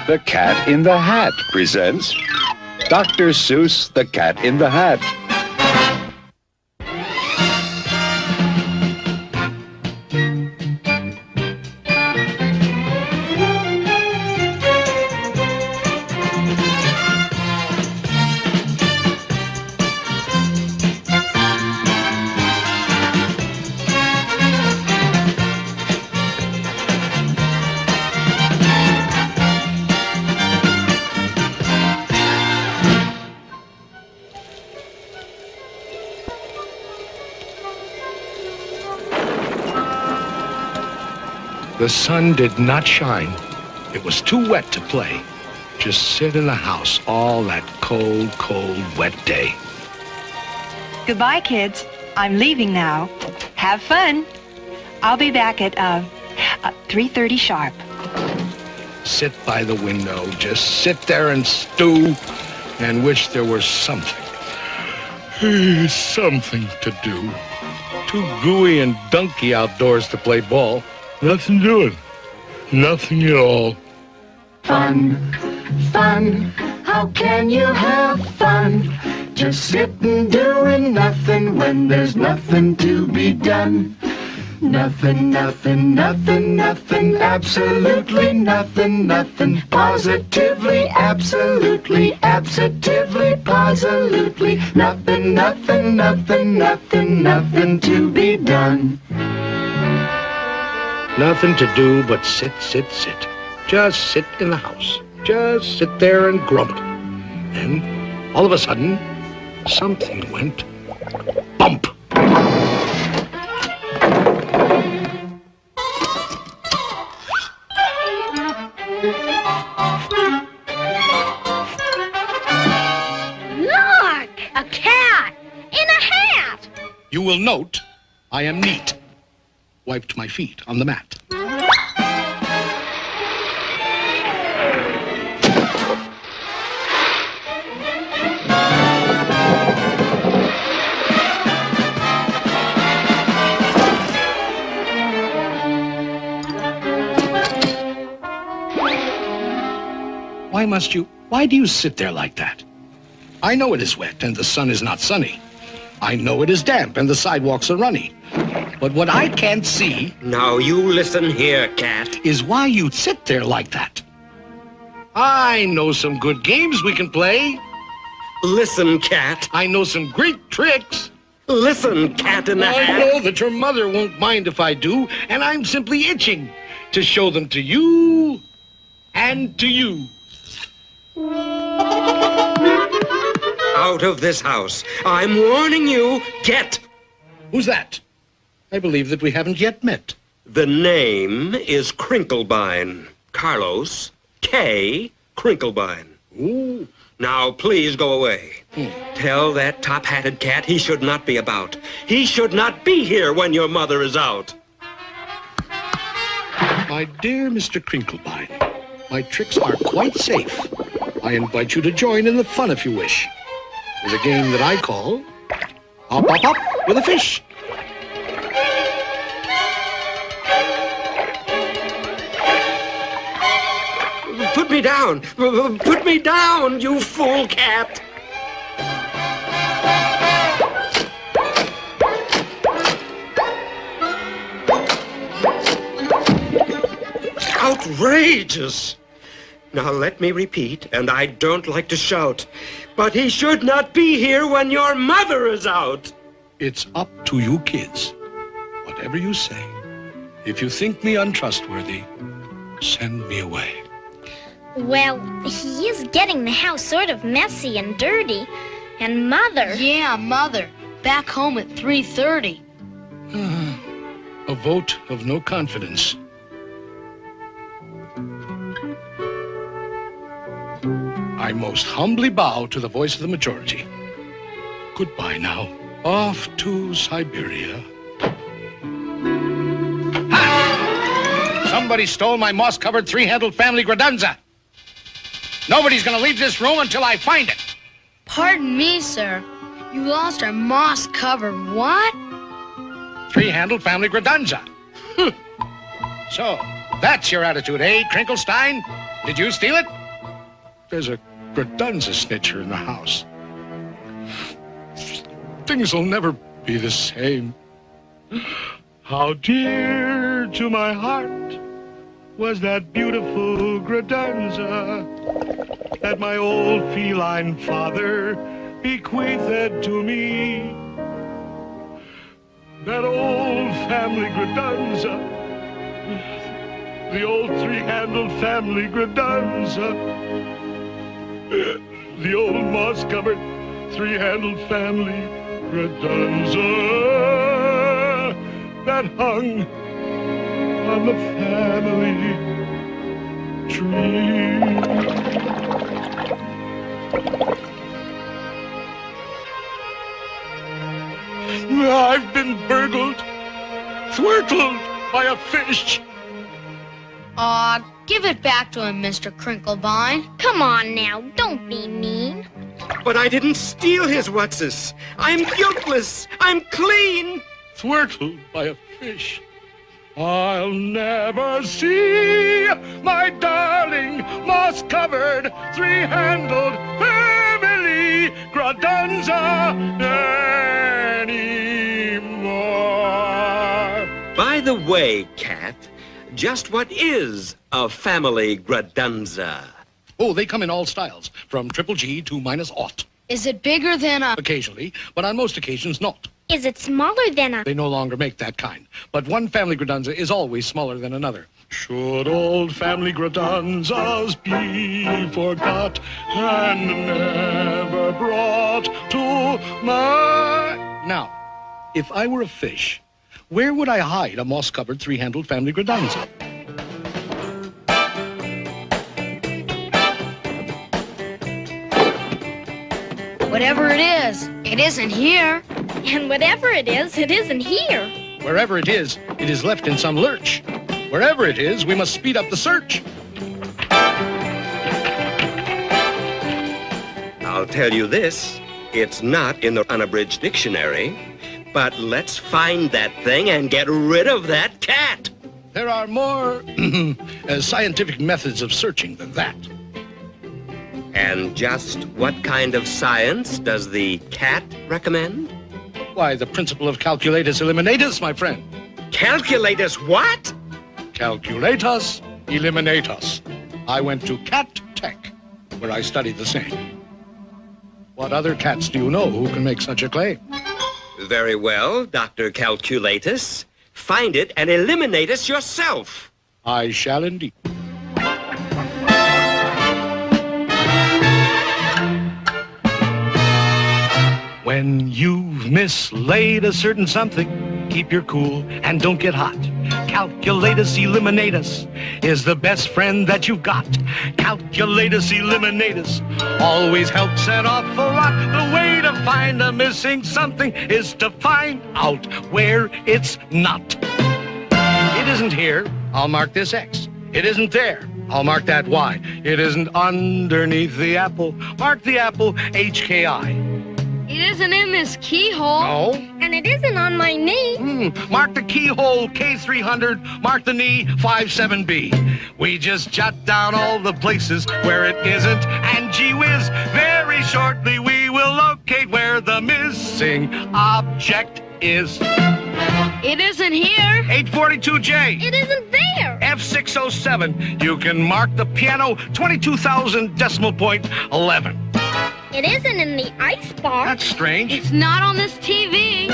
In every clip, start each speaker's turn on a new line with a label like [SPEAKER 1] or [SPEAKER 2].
[SPEAKER 1] The Cat in the Hat presents Dr. Seuss, The Cat in the Hat.
[SPEAKER 2] The sun did not shine. It was too wet to play. Just sit in the house all that cold, cold, wet day.
[SPEAKER 3] Goodbye, kids. I'm leaving now. Have fun. I'll be back at 3:30 sharp.
[SPEAKER 2] Sit by the window, just sit there and stew and wish there were something to do. Too gooey and dunky outdoors to play ball. Nothing doing. Nothing at all.
[SPEAKER 4] Fun, fun, how can you have fun? Just sitting doing nothing when there's nothing to be done. Nothing, nothing, nothing, nothing, absolutely nothing, nothing, positively, absolutely, absolutely, positively, nothing, nothing, nothing, nothing, nothing to be done.
[SPEAKER 2] Nothing to do but sit, sit, sit. Just sit in the house. Just sit there and grump. Then, all of a sudden, something went bump.
[SPEAKER 5] Look! A cat! In a hat!
[SPEAKER 2] You will note I am neat. Wiped my feet on the mat. Why do you sit there like that? I know it is wet and the sun is not sunny. I know it is damp and the sidewalks are runny. But what I can't see...
[SPEAKER 6] Now you listen here, cat.
[SPEAKER 2] ...is why you sit there like that. I know some good games we can play.
[SPEAKER 6] Listen, cat.
[SPEAKER 2] I know some great tricks.
[SPEAKER 6] Listen, cat in the hat.
[SPEAKER 2] I know that your mother won't mind if I do, and I'm simply itching to show them to you and to you.
[SPEAKER 6] Out of this house. I'm warning you. Get.
[SPEAKER 2] Who's that? I believe that we haven't yet met.
[SPEAKER 6] The name is Crinklebine. Carlos K. Crinklebine.
[SPEAKER 2] Ooh.
[SPEAKER 6] Now, please go away. Tell that top-hatted cat he should not be about. He should not be here when your mother is out.
[SPEAKER 2] My dear Mr. Crinklebine, my tricks are quite safe. I invite you to join in the fun if you wish. There's a game that I call Hop, Hop, Hop with a Fish.
[SPEAKER 6] Put me down! Put me down, you fool cat! Outrageous! Now let me repeat, and I don't like to shout, but he should not be here when your mother is out.
[SPEAKER 2] It's up to you kids. Whatever you say. If you think me untrustworthy, send me away.
[SPEAKER 5] Well, he is getting the house sort of messy and dirty. And Mother...
[SPEAKER 7] Yeah, Mother. Back home at 3:30.
[SPEAKER 2] A vote of no confidence. I most humbly bow to the voice of the majority. Goodbye now. Off to Siberia. Ha! Somebody stole my moss-covered three-handled family gradunza. Nobody's going to leave this room until I find it.
[SPEAKER 7] Pardon me, sir. You lost our moss-covered what?
[SPEAKER 2] Three-handled family gradunza. So, that's your attitude, eh, Crinklestein? Did you steal it? There's a gradunza snitcher in the house. Things will never be the same. How dear to my heart was that beautiful gradunza that my old feline father bequeathed to me. That old family gradunza, the old three-handled family gradunza, the old moss-covered three-handled family gradunza that hung on the family tree. I've been burgled, thwirtled by a fish.
[SPEAKER 7] Aw, give it back to him, Mr. Crinklebine.
[SPEAKER 5] Come on now, don't be mean.
[SPEAKER 6] But I didn't steal his whatsis. I'm guiltless. I'm clean.
[SPEAKER 2] Thwirtled by a fish. I'll never see my darling moss-covered three-handled family gradunza anymore.
[SPEAKER 6] By the way, Cat, just what is a family gradunza?
[SPEAKER 2] Oh, they come in all styles, from triple G to -0.
[SPEAKER 7] Is it bigger than a...
[SPEAKER 2] Occasionally, but on most occasions not.
[SPEAKER 5] Is it smaller than a...
[SPEAKER 2] They no longer make that kind. But one family gradunza is always smaller than another. Should old family gradunzas be forgot and never brought to my... Now, if I were a fish, where would I hide a moss-covered three-handled family gradunza?
[SPEAKER 7] Whatever it isn't here.
[SPEAKER 5] And whatever it isn't here.
[SPEAKER 2] Wherever it is left in some lurch. Wherever it is, we must speed up the search.
[SPEAKER 6] I'll tell you this, it's not in the unabridged dictionary, but let's find that thing and get rid of that cat.
[SPEAKER 2] There are more scientific methods of searching than that.
[SPEAKER 6] And just what kind of science does the cat recommend?
[SPEAKER 2] Why, the principle of calculatus eliminatus, my friend.
[SPEAKER 6] Calculatus what?
[SPEAKER 2] Calculatus eliminatus. I went to Cat Tech, where I studied the same. What other cats do you know who can make such a claim?
[SPEAKER 6] Very well, Dr. Calculatus. Find it and eliminate us yourself.
[SPEAKER 2] I shall indeed. When you've mislaid a certain something, keep your cool and don't get hot. Calculatus eliminatus is the best friend that you've got. Calculatus eliminatus always helps an awful lot. The way to find a missing something is to find out where it's not. It isn't here, I'll mark this X. It isn't there, I'll mark that Y. It isn't underneath the apple, mark the apple HKI.
[SPEAKER 7] It isn't in this keyhole.
[SPEAKER 2] No.
[SPEAKER 5] And it isn't on my knee.
[SPEAKER 2] Mark the keyhole K300, mark the knee 57B. We just jot down all the places where it isn't, and gee whiz, very shortly we will locate where the missing object is.
[SPEAKER 7] It isn't here.
[SPEAKER 2] 842J.
[SPEAKER 5] It isn't there.
[SPEAKER 2] F607. You can mark the piano 22,000 decimal point 11.
[SPEAKER 5] It isn't in the icebox.
[SPEAKER 2] That's strange.
[SPEAKER 7] It's not on this TV.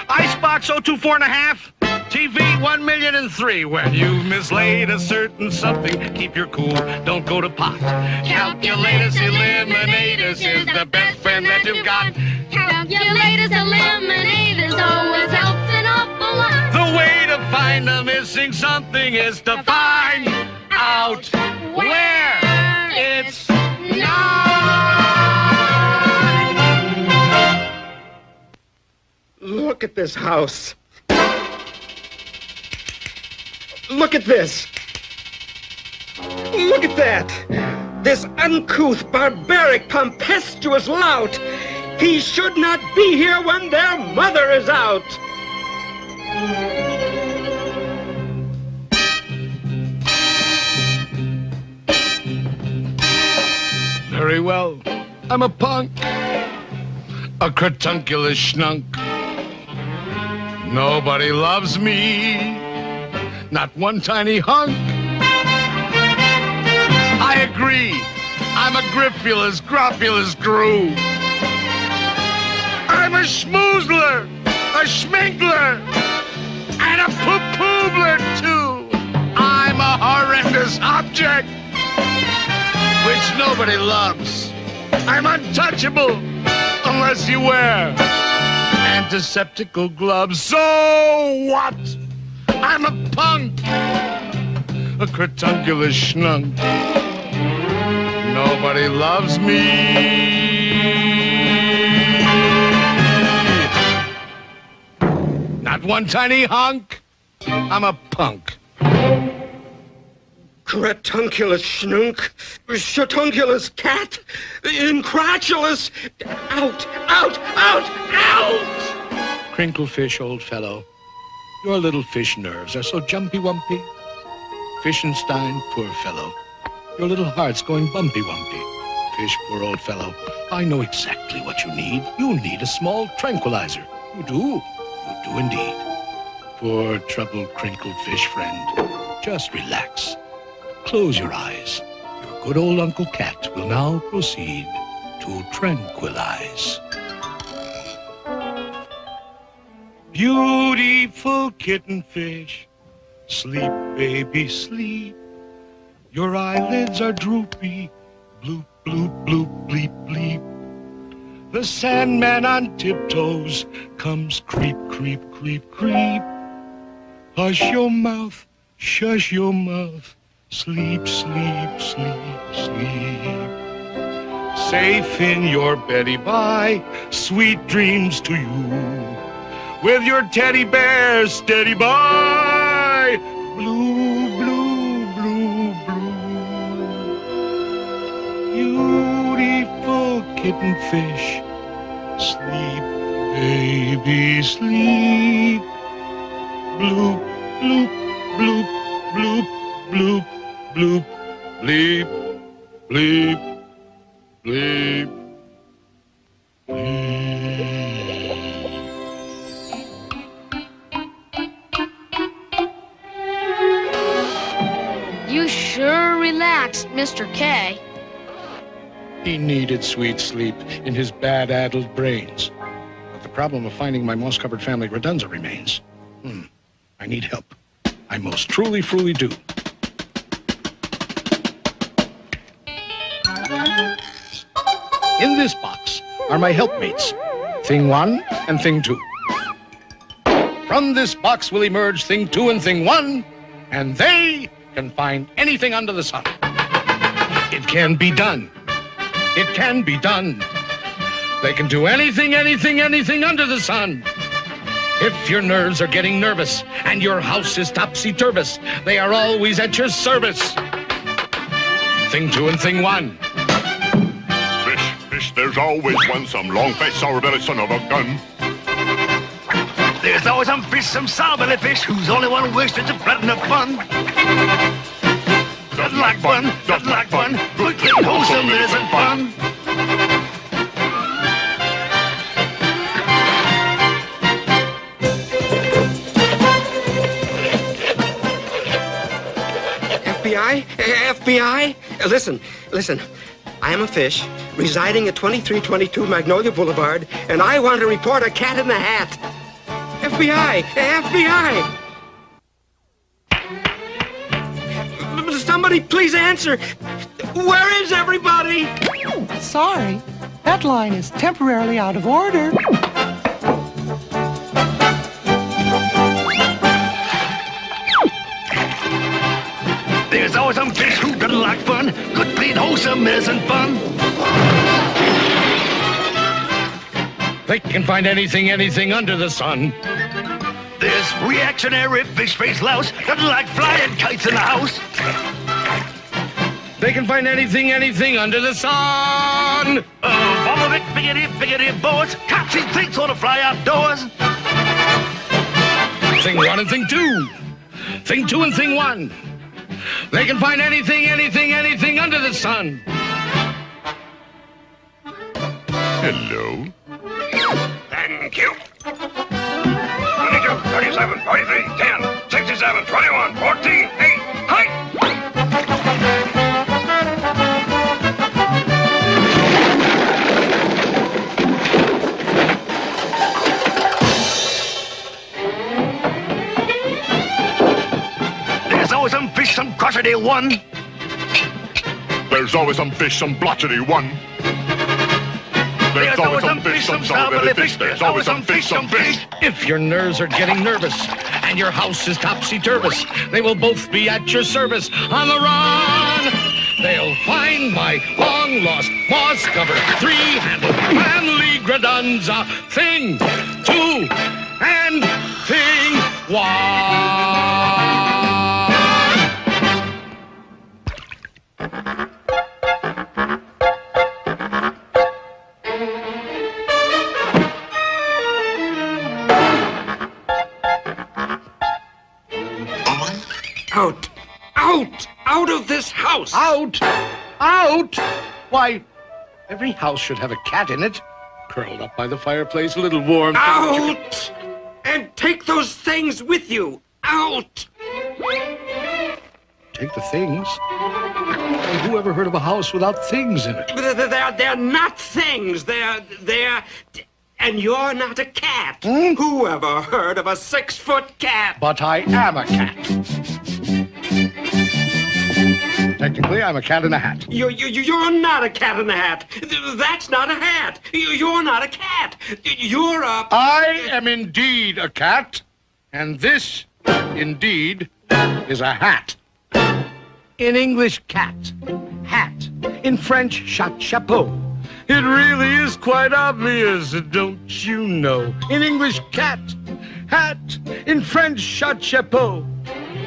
[SPEAKER 2] Icebox 024.5. TV 1,000,003. When you've mislaid a certain something, keep your cool, don't go to pot. Calculatus eliminatus is the best friend that you've got.
[SPEAKER 5] Calculatus eliminatus always helps an awful lot.
[SPEAKER 2] The way to find a missing something is to find out where it's not.
[SPEAKER 6] Look at this house. Look at this. Look at that. This uncouth, barbaric, tempestuous lout. He should not be here when their mother is out.
[SPEAKER 2] Very well. I'm a punk. A cratunculous schnunk. Nobody loves me. Not one tiny hunk. I agree. I'm a grippulous, gropulous groove. I'm a schmoozler, a schminkler, and a poo-poobler, too. I'm a horrendous object, which nobody loves. I'm untouchable unless you wear antiseptical gloves. So what? I'm a punk, a cratunculous schnunk. Nobody loves me. Not one tiny hunk. I'm a punk.
[SPEAKER 6] Cratunculous schnunk, shatunculous cat, incratulous, out, out, out, out!
[SPEAKER 2] Crinklefish, old fellow, your little fish nerves are so jumpy-wumpy. Fishenstein, poor fellow, your little heart's going bumpy-wumpy. Fish, poor old fellow, I know exactly what you need. You need a small tranquilizer. You do. You do indeed. Poor troubled crinkled fish friend, just relax. Close your eyes. Your good old Uncle Cat will now proceed to tranquilize. Beautiful kitten fish, sleep, baby, sleep. Your eyelids are droopy, bloop, bloop, bloop, bleep, bleep. The Sandman on tiptoes comes creep, creep, creep, creep. Hush your mouth, shush your mouth. Sleep, sleep, sleep, sleep. Safe in your beddy by, sweet dreams to you. With your teddy bear steady by. Blue, blue, blue, blue. Beautiful kitten fish. Sleep, baby, sleep. Bloop, bloop, bloop, bloop, bloop. Bloop, bleep, bleep, bleep, bleep.
[SPEAKER 7] You sure relaxed, Mr. K.
[SPEAKER 2] He needed sweet sleep in his bad-addled brains. But the problem of finding my moss-covered family redunza remains. I need help. I most truly do. In this box are my helpmates, Thing 1 and Thing 2. From this box will emerge Thing 2 and Thing 1, and they can find anything under the sun. It can be done. It can be done. They can do anything, anything, anything under the sun. If your nerves are getting nervous and your house is topsy-turvous, they are always at your service. Thing 2 and Thing 1.
[SPEAKER 8] Fish, there's always one, some long-faced, sour-bellied son of a gun.
[SPEAKER 9] There's always some fish, some sour-bellied fish, whose only one wish is to flatten the fun. Doesn't like fun, doesn't like fun, good, clean, wholesome, innocent fun.
[SPEAKER 6] FBI? Listen. I am a fish residing at 2322 Magnolia Boulevard, and I want to report a cat in the hat. FBI! Somebody please answer. Where is everybody?
[SPEAKER 10] Sorry, that line is temporarily out of order.
[SPEAKER 9] There's always some fish who doesn't like fun. Good, clean, wholesome, innocent fun.
[SPEAKER 2] They can find anything, anything under the sun.
[SPEAKER 9] This reactionary fish-faced louse doesn't like flying kites in the house.
[SPEAKER 2] They can find anything under the sun.
[SPEAKER 9] Bobble biggity, biggity, boys. Can't see things on to fly outdoors.
[SPEAKER 2] Thing 1 and thing 2. Thing 2 and thing 1. They can find anything under the sun.
[SPEAKER 8] Hello.
[SPEAKER 9] Thank you. 22, 37, 43, 10, 67, 21, 14, 8, height! There's always some fish, some crotchety one.
[SPEAKER 8] There's always some fish, some blotchety one.
[SPEAKER 9] There's always some fish, some sour fish. There's always some fish, some fish.
[SPEAKER 2] If your nerves are getting nervous and your house is topsy-turvous, they will both be at your service on the run. They'll find my long-lost, moss-covered, three-handled manly gradunza. Thing 2 and thing 1.
[SPEAKER 6] Out! Out! Out of this house!
[SPEAKER 2] Out! Out! Why, every house should have a cat in it. Curled up by the fireplace, a little warm.
[SPEAKER 6] Out! And take those things with you! Out!
[SPEAKER 2] Take the things? And who ever heard of a house without things in it?
[SPEAKER 6] They're not things. They're... And you're not a cat. Who ever heard of a 6-foot cat?
[SPEAKER 2] But I am a cat. Technically, I'm a cat in a hat.
[SPEAKER 6] You're not a cat in a hat. That's not a hat. You're not a cat. You're a...
[SPEAKER 2] I am indeed a cat, and this, indeed, is a hat. In English, cat. Hat. In French, chat, chapeau. It really is quite obvious, don't you know? In English, cat. Hat. In French, chat, chapeau.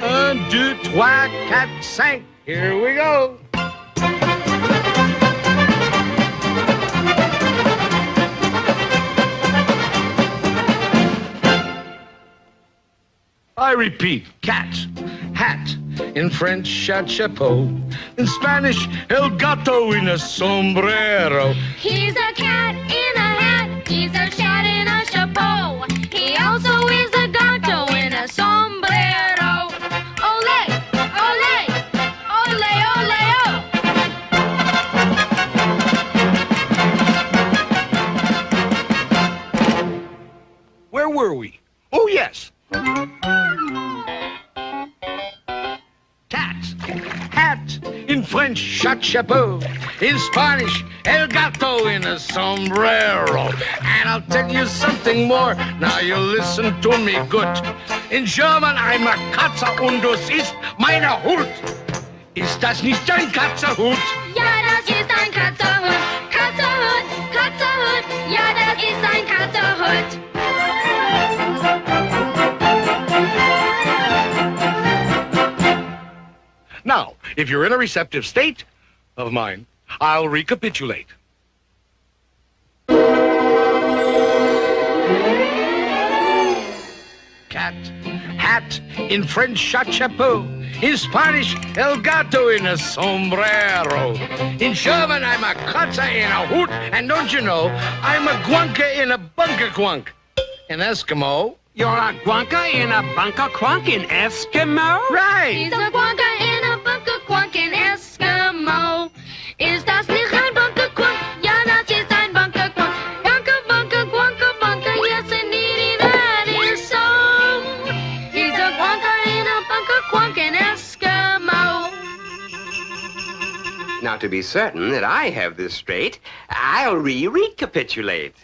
[SPEAKER 2] 1, 2, 3, 4, 5. Here we go. I repeat, cat, hat. In French, chat, chapeau. In Spanish, el gato en a sombrero.
[SPEAKER 5] He's a cat in a hat. He's a cat in a chapeau. He also is a gato in a sombrero. Ole, ole, ole, ole, oh.
[SPEAKER 2] Where were we? Oh, yes. Cat, hat. In French, chat, chapeau. In Spanish, el gato in a sombrero. And I'll tell you something more. Now you listen to me good. In German, I'm a Katze und das ist meine Hut. Ist das nicht ein Katzerhut?
[SPEAKER 5] Ja, das ist ein Katzerhut. Katzerhut, Katzerhut. Ja, das ist ein Katzerhut.
[SPEAKER 2] Now, if you're in a receptive state of mind, I'll recapitulate. Cat, hat. In French, chat, chapeau. In Spanish, el gato in a sombrero. In German, I'm a Katze in a hoot. And don't you know, I'm a guanka in a bunker quunk. In Eskimo...
[SPEAKER 6] You're a guanka in a bunker quunk in Eskimo?
[SPEAKER 2] Right!
[SPEAKER 5] He's a guanka in a bunker quunk in Eskimo. Ist das nicht ein bunker quunk? Ja, das ist ein bunker quunk. Bunker, bunker, guanka, bunker. Yes, indeed, that is so. He's a guanka in a bunker quunk in Eskimo.
[SPEAKER 6] Now, to be certain that I have this straight, I'll recapitulate.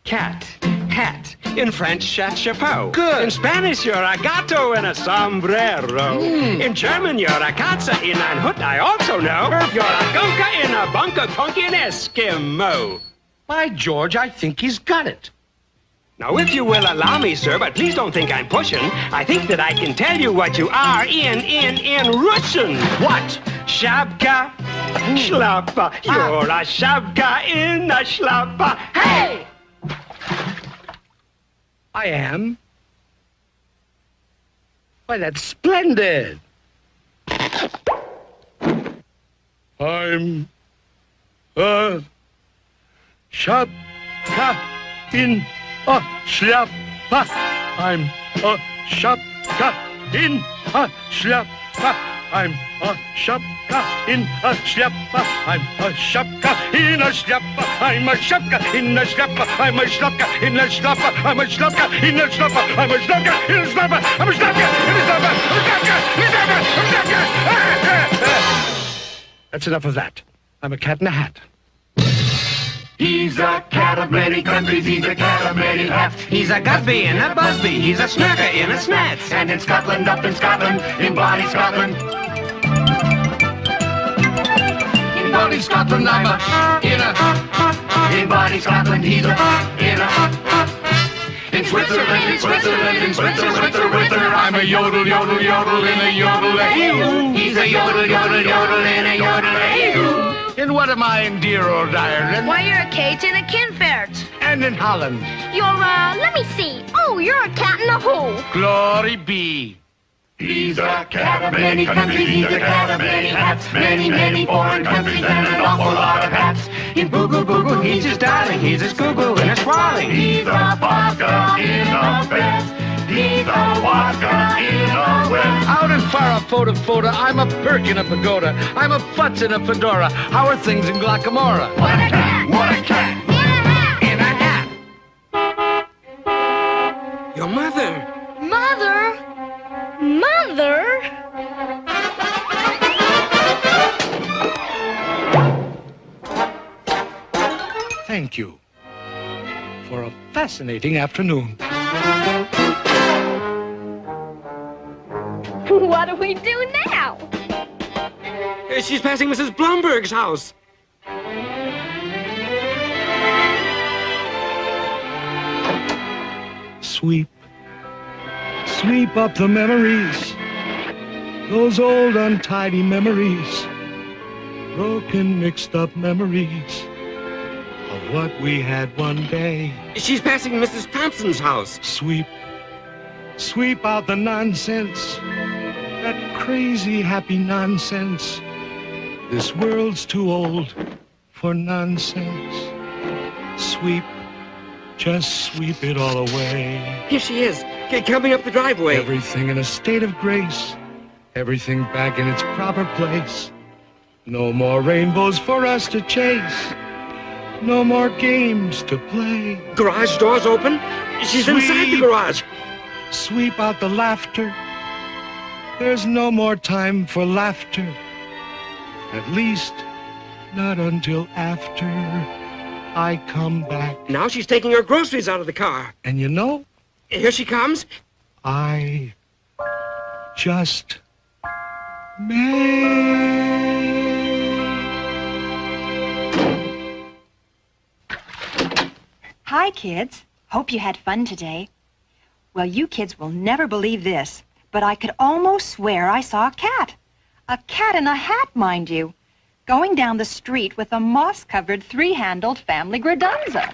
[SPEAKER 6] Cat, hat. In French, chat, chapeau.
[SPEAKER 2] Good.
[SPEAKER 6] In Spanish, you're a gato in a sombrero. In German, you're a Katze in ein Hut. I also know you're a gunka in a bunker quunk in Eskimo.
[SPEAKER 2] By George, I think he's got it.
[SPEAKER 6] Now, if you will allow me, sir, but please don't think I'm pushing, I think that I can tell you what you are in Russian.
[SPEAKER 2] What?
[SPEAKER 6] Shabka, Schlapper, you're a shabka in a schlapper. Hey!
[SPEAKER 2] I am. Why, that's splendid. I'm a shabka in a schlapper. I'm a shabka in a schlapper. I'm a shabka in a schlapper. I'm a shabka in a schlapper. I'm a shabka in a schlapper. I'm a shabka in a schlapper. I'm a shabka in a schlapper. I'm a shabka in a schlapper. I'm a shabka in a schlapper. That's enough of that. I'm a cat in a hat.
[SPEAKER 4] He's a cat of many countries, he's a cat of many hats.
[SPEAKER 6] He's a Gusby and a Busby, he's a snurker in a snats.
[SPEAKER 4] And in Scotland, up in Scotland, in Bonnie Scotland. In Bonnie Scotland, I'm a in Bonnie Scotland, he's a in Switzerland, in Switzerland, in Switzerland, I'm a yodel, yodel, yodel in a yodel-a-hoo. He's a yodel, yodel, yodel in a yodel-a-hoo.
[SPEAKER 2] And what am I in dear old Ireland?
[SPEAKER 7] Why, you're a Kate and a Kinfert.
[SPEAKER 2] And in Holland.
[SPEAKER 7] You're, let me see. Oh, you're a cat in a hole.
[SPEAKER 2] Glory be.
[SPEAKER 4] He's a cat of many countries, he's a cat of many hats. Many, many foreign countries and an awful lot of hats.
[SPEAKER 6] In Boo-Goo, Boo-Goo, he's just darling, he's a Scoo-Goo and a Swally.
[SPEAKER 4] He's a vodka in a vest. He's a vodka in a vest.
[SPEAKER 2] Out in Farah, I'm a Perk in a pagoda. I'm a Futz in a fedora. How are things in Glockamora?
[SPEAKER 4] What a cat, what a cat.
[SPEAKER 6] In a hat. Your mother.
[SPEAKER 7] Mother? Mother?
[SPEAKER 2] Thank you for a fascinating afternoon.
[SPEAKER 7] What do we do now?
[SPEAKER 6] She's passing Mrs. Blomberg's house.
[SPEAKER 2] Sweep. Sweep up the memories. Those old untidy memories. Broken, mixed up memories of what we had one day.
[SPEAKER 6] She's passing Mrs. Thompson's house.
[SPEAKER 2] Sweep. Sweep out the nonsense. That crazy, happy nonsense. This world's too old for nonsense. Sweep. Just sweep it all away.
[SPEAKER 6] Here she is, coming up the driveway.
[SPEAKER 2] Everything in a state of grace. Everything back in its proper place. No more rainbows for us to chase. No more games to play.
[SPEAKER 6] Garage door's open. She's inside the garage.
[SPEAKER 2] Sweep out the laughter. There's no more time for laughter. At least, not until after I come back.
[SPEAKER 6] Now she's taking her groceries out of the car.
[SPEAKER 2] And you know?
[SPEAKER 6] Here she comes.
[SPEAKER 2] I just may.
[SPEAKER 3] Hi, kids. Hope you had fun today. Well, you kids will never believe this, but I could almost swear I saw a cat. A cat in a hat, mind you, going down the street with a moss-covered, three-handled family gradunza.